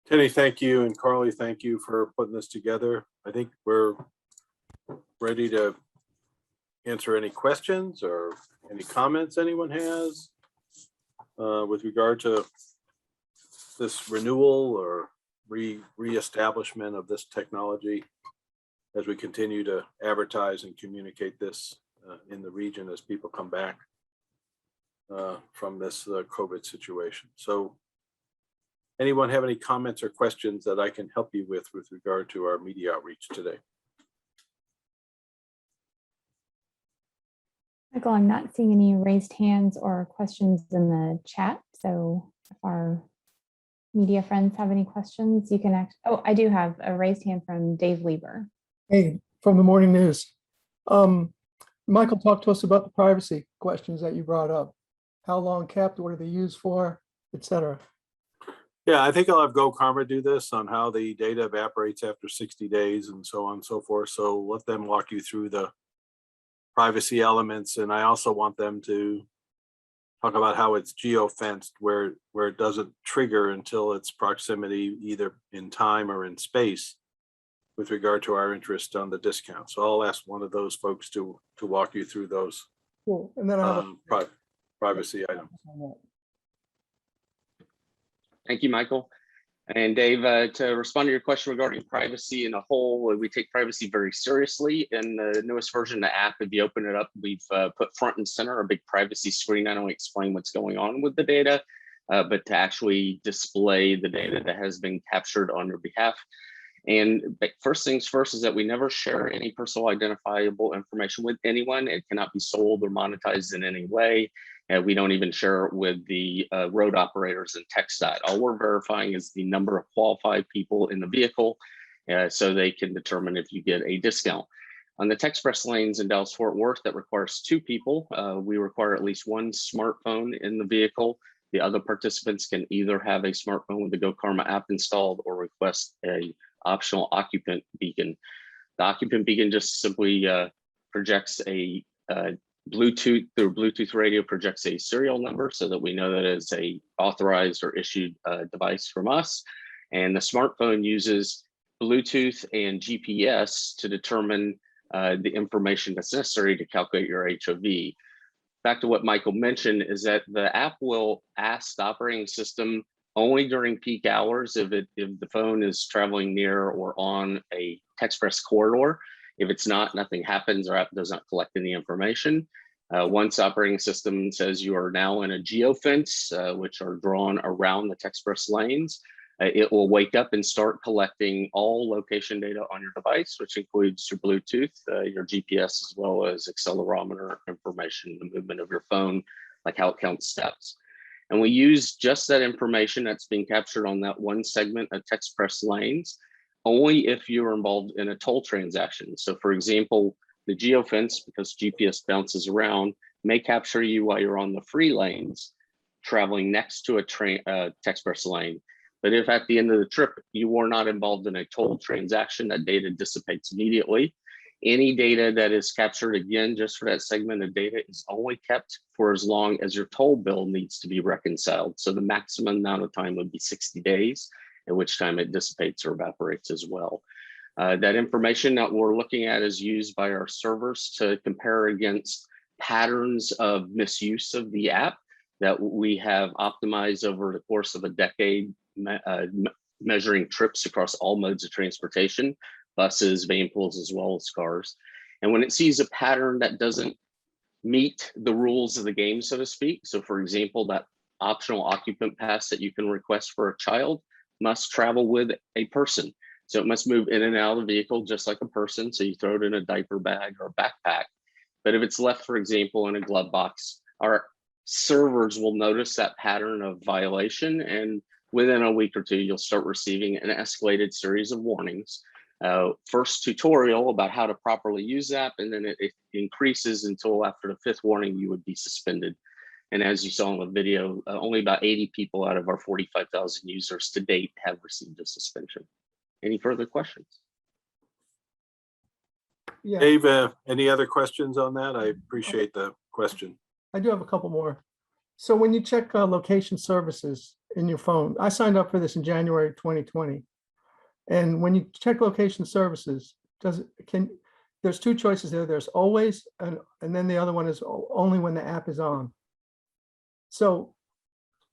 Kenny, thank you, and Carly, thank you for putting this together. I think we're ready to answer any questions or any comments anyone has with regard to this renewal or reestablishment of this technology as we continue to advertise and communicate this in the region as people come back from this COVID situation. So anyone have any comments or questions that I can help you with regard to our media outreach today? Michael, I'm not seeing any raised hands or questions in the chat. So if our media friends have any questions, you can oh, I do have a raised hand from Dave Lieber. Hey, from the morning news. Michael, talk to us about the privacy questions that you brought up. How long kept, what are they used for, etc. Yeah, I think I'll have GoCarma do this on how the data evaporates after 60 days and so on and so forth. So let them walk you through the privacy elements. And I also want them to talk about how it's geo-fenced, where it doesn't trigger until its proximity, either in time or in space, with regard to our interest on the discount. So I'll ask one of those folks to walk you through those Cool. And then I have privacy items. Thank you, Michael. And Dave, to respond to your question regarding privacy in a whole, we take privacy very seriously. In the newest version of the app, if you open it up, we've put front and center a big privacy screen, not only explain what's going on with the data, but to actually display the data that has been captured on your behalf. And first things first is that we never share any personal identifiable information with anyone. It cannot be sold or monetized in any way. We don't even share it with the road operators and TxDOT. All we're verifying is the number of qualified people in the vehicle so they can determine if you get a discount. On the Texpress lanes in Dallas-Fort Worth, that requires 2 people. We require at least 1 smartphone in the vehicle. The other participants can either have a smartphone with the GoCarma app installed or request a optional occupant beacon. The occupant beacon just simply projects a Bluetooth through Bluetooth radio, projects a serial number so that we know that it's a authorized or issued device from us. And the smartphone uses Bluetooth and GPS to determine the information that's necessary to calculate your HOV. Back to what Michael mentioned is that the app will ask the operating system only during peak hours if the phone is traveling near or on a Texpress corridor. If it's not, nothing happens, our app does not collect any information. Once operating system says you are now in a geofence, which are drawn around the Texpress lanes, it will wake up and start collecting all location data on your device, which includes your Bluetooth, your GPS, as well as accelerometer information, the movement of your phone, like how it counts steps. And we use just that information that's being captured on that one segment of Texpress lanes, only if you're involved in a toll transaction. So for example, the geofence, because GPS bounces around, may capture you while you're on the free lanes, traveling next to a Texpress lane. But if at the end of the trip, you were not involved in a toll transaction, that data dissipates immediately. Any data that is captured, again, just for that segment of data, is only kept for as long as your toll bill needs to be reconciled. So the maximum amount of time would be 60 days, at which time it dissipates or evaporates as well. That information that we're looking at is used by our servers to compare against patterns of misuse of the app that we have optimized over the course of a decade, measuring trips across all modes of transportation, buses, van pools, as well as cars. And when it sees a pattern that doesn't meet the rules of the game, so to speak, so for example, that optional occupant pass that you can request for a child must travel with a person. So it must move in and out of the vehicle just like a person. So you throw it in a diaper bag or a backpack. But if it's left, for example, in a glove box, our servers will notice that pattern of violation. And within a week or two, you'll start receiving an escalated series of warnings. First tutorial about how to properly use the app, and then it increases until after the 5th warning, you would be suspended. And as you saw in the video, only about 80 people out of our 45,000 users to date have received a suspension. Any further questions? Yeah, Dave, any other questions on that? I appreciate the question. I do have a couple more. So when you check location services, in your phone. I signed up for this in January 2020. And when you check location services, there's two choices there. There's always, and then the other one is only when the app is on. So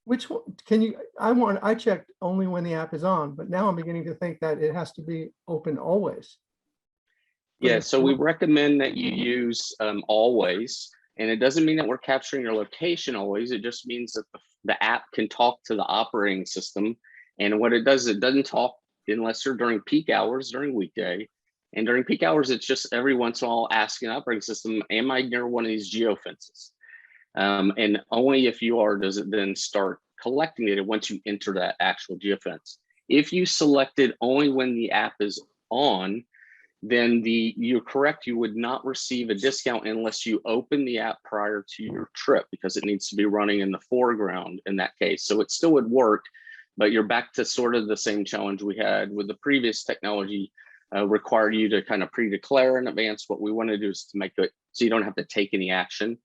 which one I checked only when the app is on, but now I'm beginning to think that it has to be open always. Yeah, so we recommend that you use always, and it doesn't mean that we're capturing your location always. It just means that the app can talk to the operating system. And what it does, it doesn't talk unless you're during peak hours during weekday. And during peak hours, it's just every once in a while asking the operating system, am I near one of these geofences? And only if you are, does it then start collecting data once you enter that actual geofence. If you selected only when the app is on, then you're correct, you would not receive a discount unless you open the app prior to your trip, because it needs to be running in the foreground in that case. So it still would work, but you're back to sort of the same challenge we had with the previous technology. Required you to kind of pre-declare in advance. What we want to do is to make it so you don't have to take any action.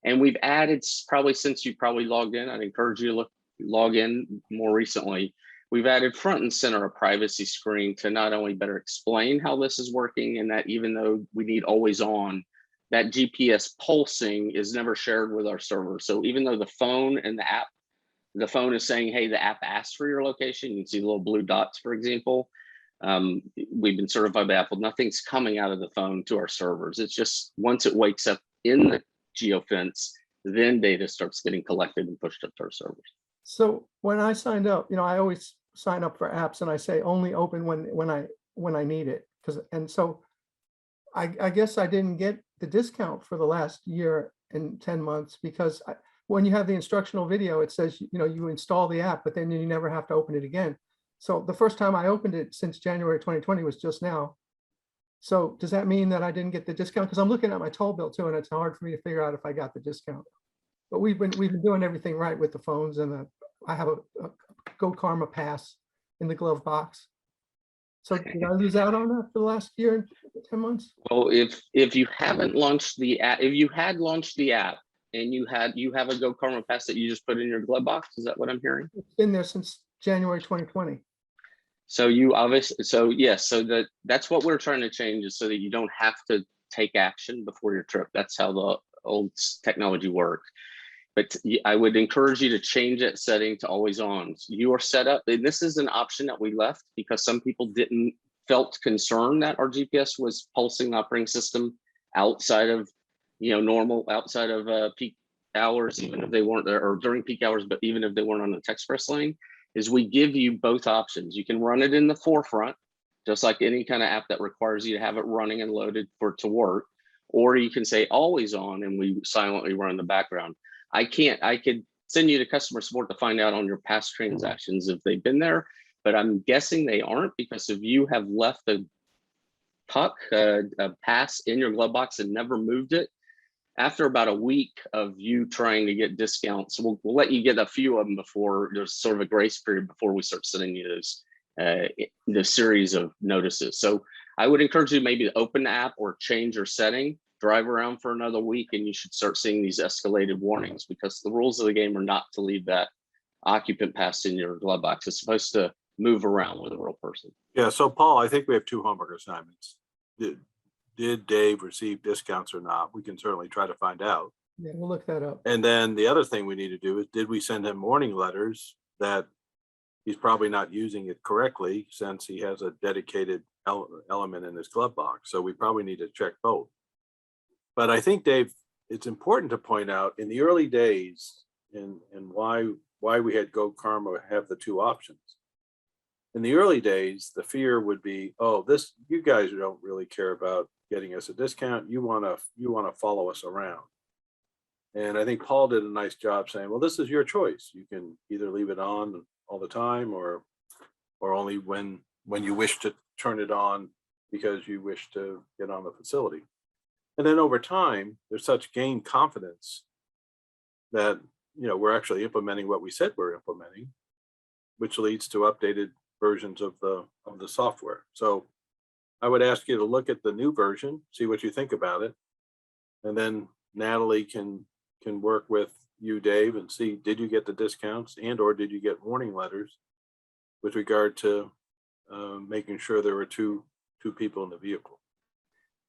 And we've added, probably since you probably logged in, I'd encourage you to log in more recently. We've added front and center a privacy screen to not only better explain how this is working, and that even though we need always on, that GPS pulsing is never shared with our server. So even though the phone and the app, the phone is saying, hey, the app asked for your location, you can see the little blue dots, for example. We've been certified by Apple, nothing's coming out of the phone to our servers. It's just once it wakes up in the geofence, then data starts getting collected and pushed up to our servers. So when I signed up, I always sign up for apps and I say only open when I need it. And so I guess I didn't get the discount for the last year and 10 months because when you have the instructional video, it says, you install the app, but then you never have to open it again. So the first time I opened it since January 2020 was just now. So does that mean that I didn't get the discount? Because I'm looking at my toll bill too, and it's hard for me to figure out if I got the discount. But we've been doing everything right with the phones, and I have a GoCarma pass in the glove box. So did I lose out on that for the last year and 10 months? Well, if you haven't launched the app, if you had launched the app and you have a GoCarma pass that you just put in your glove box, is that what I'm hearing? It's been there since January 2020. So you obviously, so yes, so that's what we're trying to change, is so that you don't have to take action before your trip. That's how the old technology worked. But I would encourage you to change that setting to always on. You are set up, and this is an option that we left because some people felt concerned that our GPS was pulsing the operating system outside of, outside of peak hours, even if they weren't there, or during peak hours, but even if they weren't on the express lane. Is we give you both options. You can run it in the forefront, just like any kind of app that requires you to have it running and loaded for it to work, or you can say always on and we silently run in the background. I could send you to customer support to find out on your past transactions if they've been there, but I'm guessing they aren't, because if you have left a pass in your glove box and never moved it, after about a week of you trying to get discounts, we'll let you get a few of them before there's sort of a grace period before we start sending you the series of notices. So I would encourage you maybe to open the app or change your setting, drive around for another week, and you should start seeing these escalated warnings, because the rules of the game are not to leave that occupant pass in your glove box. It's supposed to move around with a real person. Yeah, so Paul, I think we have two homework assignments. Did Dave receive discounts or not? We can certainly try to find out. Yeah, we'll look that up. And then the other thing we need to do is, did we send him warning letters that he's probably not using it correctly, since he has a dedicated element in his glove box? So we probably need to check both. But I think, Dave, it's important to point out in the early days and why we had GoCarma have the two options. In the early days, the fear would be, oh, you guys don't really care about getting us a discount. You want to follow us around. And I think Paul did a nice job saying, well, this is your choice. You can either leave it on all the time or only when you wish to turn it on because you wish to get on the facility. And then over time, there's such gained confidence that, we're actually implementing what we said we're implementing, which leads to updated versions of the software. So I would ask you to look at the new version, see what you think about it. And then Natalie can work with you, Dave, and see, did you get the discounts and or did you get warning letters with regard to making sure there were two people in the vehicle?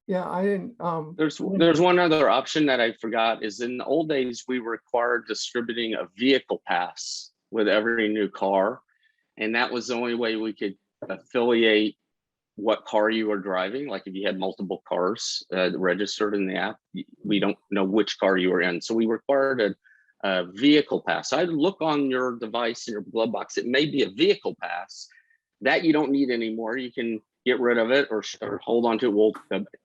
Yeah, I didn't, There's one other option that I forgot is in the old days, we required distributing a vehicle pass with every new car. And that was the only way we could affiliate what car you were driving. Like if you had multiple cars registered in the app, we don't know which car you were in. So we required a vehicle pass. I'd look on your device in your glove box. It may be a vehicle pass that you don't need anymore. You can get rid of it or hold on to it. We'll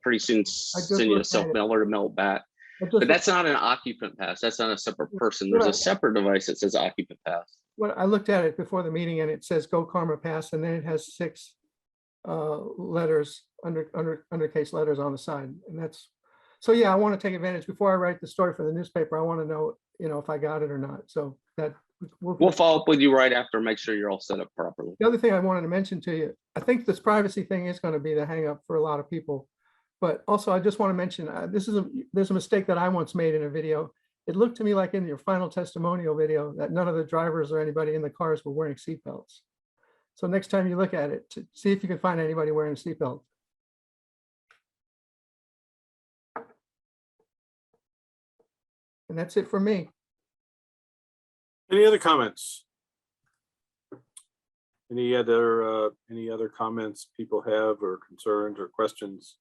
pretty soon send you a self-mailer to mail it back. But that's not an occupant pass. That's not a separate person. There's a separate device that says occupant pass. Well, I looked at it before the meeting and it says GoCarma Pass, and then it has 6 letters, undercase letters on the side. And that's, so yeah, I want to take advantage before I write the story for the newspaper. I want to know, if I got it or not. So that we'll follow up with you right after, make sure you're all set up properly. The other thing I wanted to mention to you, I think this privacy thing is going to be the hang up for a lot of people. But also, I just want to mention, there's a mistake that I once made in a video. It looked to me like in your final testimonial video that none of the drivers or anybody in the cars were wearing seatbelts. So next time you look at it, see if you can find anybody wearing a seatbelt. And that's it for me. Any other comments? Any other comments people have or concerns or questions?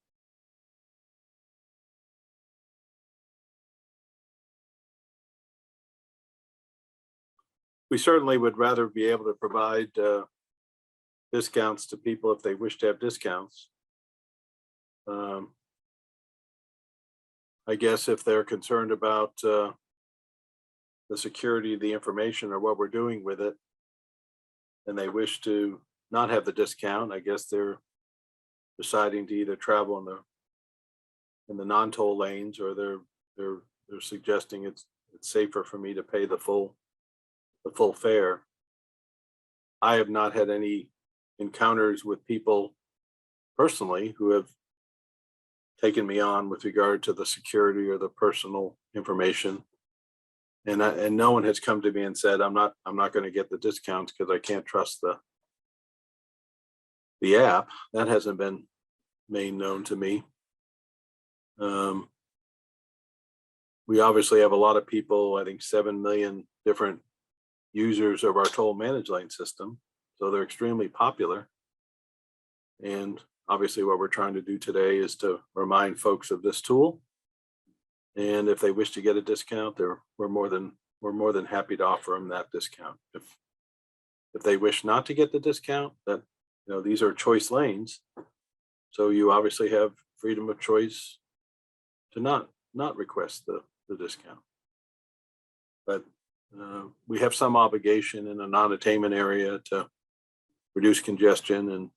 We certainly would rather be able to provide discounts to people if they wish to have discounts. I guess if they're concerned about the security of the information or what we're doing with it, and they wish to not have the discount, I guess they're deciding to either travel in the non-toll lanes, or they're suggesting it's safer for me to pay the full fare. I have not had any encounters with people personally who have taken me on with regard to the security or the personal information. And no one has come to me and said, I'm not going to get the discounts because I can't trust the app. That hasn't been made known to me. We obviously have a lot of people, I think 7 million different users of our toll managed lane system. So they're extremely popular. And obviously what we're trying to do today is to remind folks of this tool. And if they wish to get a discount, we're more than happy to offer them that discount. If they wish not to get the discount, that these are choice lanes, so you obviously have freedom of choice to not request the discount. But we have some obligation in a non-attainment area to reduce congestion and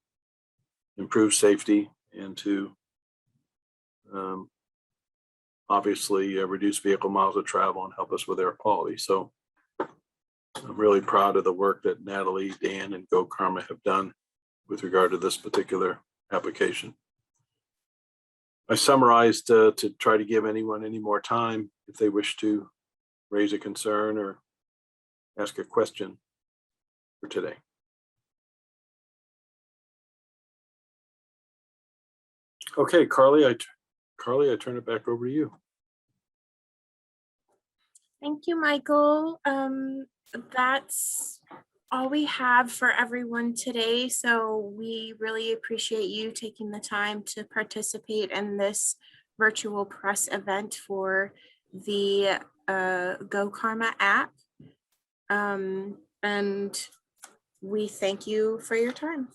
improve safety, and to obviously reduce vehicle miles of travel and help us with air quality. So I'm really proud of the work that Natalie, Dan, and GoCarma have done with regard to this particular application. I summarized to try to give anyone any more time if they wish to raise a concern or ask a question for today. Okay, Carly, I turn it back over to you. Thank you, Michael. That's all we have for everyone today. So we really appreciate you taking the time to participate in this virtual press event for the GoCarma app. And we thank you for your time.